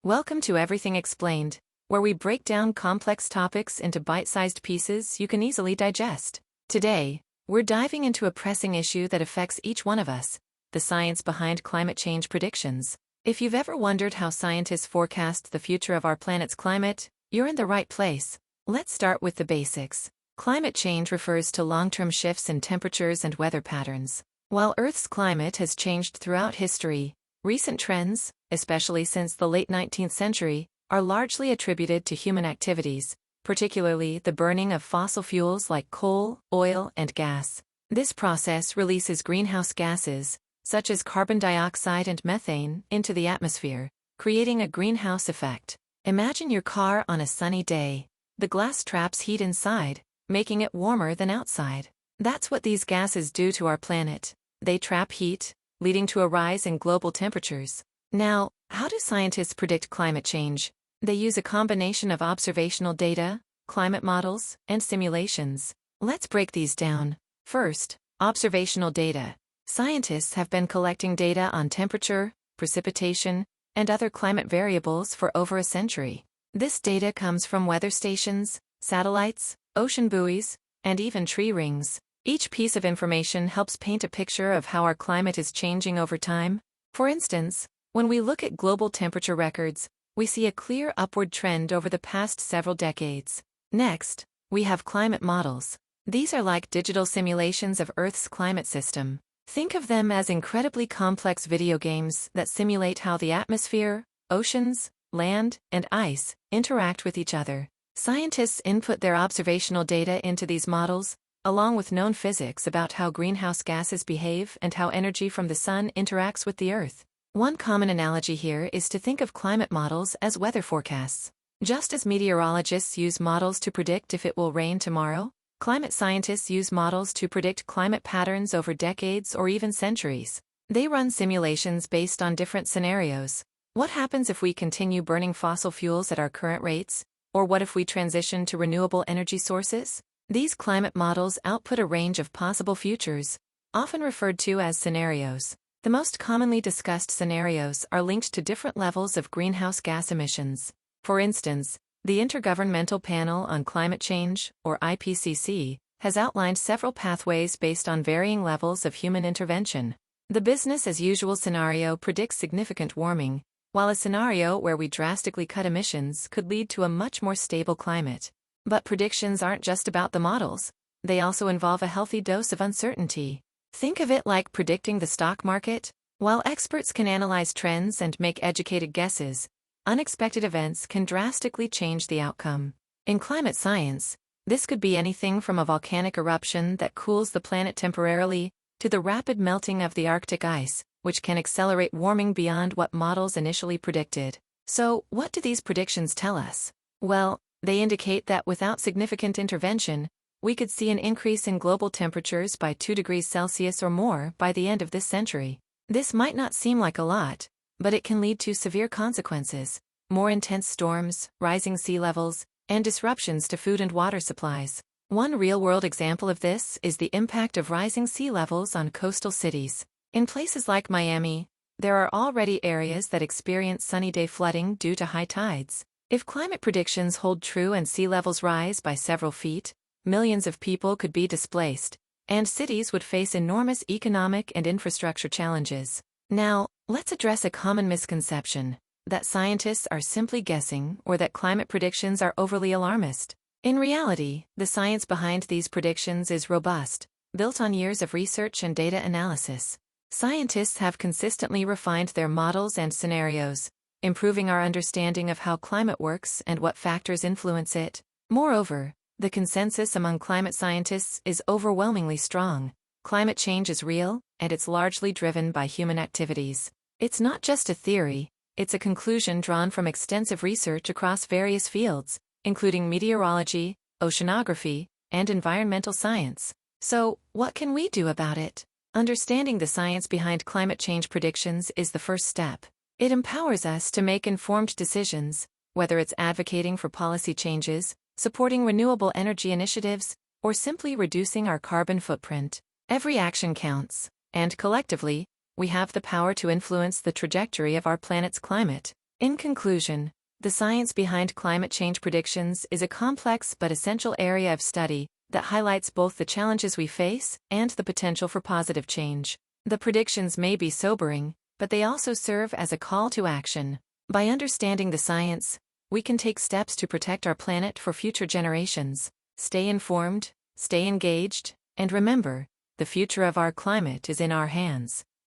Welcome to Everything Explained, where we break down complex topics into bite-sized pieces you can easily digest. Today, we're diving into a pressing issue that affects each one of us: the science behind climate change predictions. If you've ever wondered how scientists forecast the future of our planet's climate, you're in the right place. Let's start with the basics. Climate change refers to long-term shifts in temperatures and weather patterns. While Earth's climate has changed throughout history, recent trends, especially since the late 19th century, are largely attributed to human activities, particularly the burning of fossil fuels like coal, oil, and gas. This process releases greenhouse gases, such as carbon dioxide and methane, into the atmosphere, creating a greenhouse effect. Imagine your car on a sunny day. The glass traps heat inside, making it warmer than outside. That's what these gases do to our planet. They trap heat, leading to a rise in global temperatures. Now, how do scientists predict climate change? They use a combination of observational data, climate models, and simulations. Let's break these down. First, observational data. Scientists have been collecting data on temperature, precipitation, and other climate variables for over a century. This data comes from weather stations, satellites, ocean buoys, and even tree rings. Each piece of information helps paint a picture of how our climate is changing over time. For instance, when we look at global temperature records, we see a clear upward trend over the past several decades. Next, we have climate models. These are like digital simulations of Earth's climate system. Think of them as incredibly complex video games that simulate how the atmosphere, oceans, land, and ice interact with each other. Scientists input their observational data into these models, along with known physics about how greenhouse gases behave and how energy from the sun interacts with the Earth. One common analogy here is to think of climate models as weather forecasts. Just as meteorologists use models to predict if it will rain tomorrow, climate scientists use models to predict climate patterns over decades or even centuries. They run simulations based on different scenarios. What happens if we continue burning fossil fuels at our current rates? Or what if we transition to renewable energy sources? These climate models output a range of possible futures, often referred to as scenarios. The most commonly discussed scenarios are linked to different levels of greenhouse gas emissions. For instance, the Intergovernmental Panel on Climate Change, or IPCC, has outlined several pathways based on varying levels of human intervention. The business-as-usual scenario predicts significant warming, while a scenario where we drastically cut emissions could lead to a much more stable climate. But predictions aren't just about the models. They also involve a healthy dose of uncertainty. Think of it like predicting the stock market. While experts can analyze trends and make educated guesses, unexpected events can drastically change the outcome. In climate science, this could be anything from a volcanic eruption that cools the planet temporarily, to the rapid melting of the Arctic ice, which can accelerate warming beyond what models initially predicted. So, what do these predictions tell us? Well, they indicate that without significant intervention, we could see an increase in global temperatures by 2 degrees Celsius or more by the end of this century. This might not seem like a lot, but it can lead to severe consequences: more intense storms, rising sea levels, and disruptions to food and water supplies. One real-world example of this is the impact of rising sea levels on coastal cities. In places like Miami, there are already areas that experience sunny day flooding due to high tides. If climate predictions hold true and sea levels rise by several feet, millions of people could be displaced, and cities would face enormous economic and infrastructure challenges. Now, let's address a common misconception: that scientists are simply guessing or that climate predictions are overly alarmist. In reality, the science behind these predictions is robust, built on years of research and data analysis. Scientists have consistently refined their models and scenarios, improving our understanding of how climate works and what factors influence it. Moreover, the consensus among climate scientists is overwhelmingly strong. Climate change is real, and it's largely driven by human activities. It's not just a theory, it's a conclusion drawn from extensive research across various fields, including meteorology, oceanography, and environmental science. So, what can we do about it? Understanding the science behind climate change predictions is the first step. It empowers us to make informed decisions, whether it's advocating for policy changes, supporting renewable energy initiatives, or simply reducing our carbon footprint. Every action counts, and collectively, we have the power to influence the trajectory of our planet's climate. In conclusion, the science behind climate change predictions is a complex but essential area of study that highlights both the challenges we face and the potential for positive change. The predictions may be sobering, but they also serve as a call to action. By understanding the science, we can take steps to protect our planet for future generations. Stay informed, stay engaged, and remember, the future of our climate is in our hands.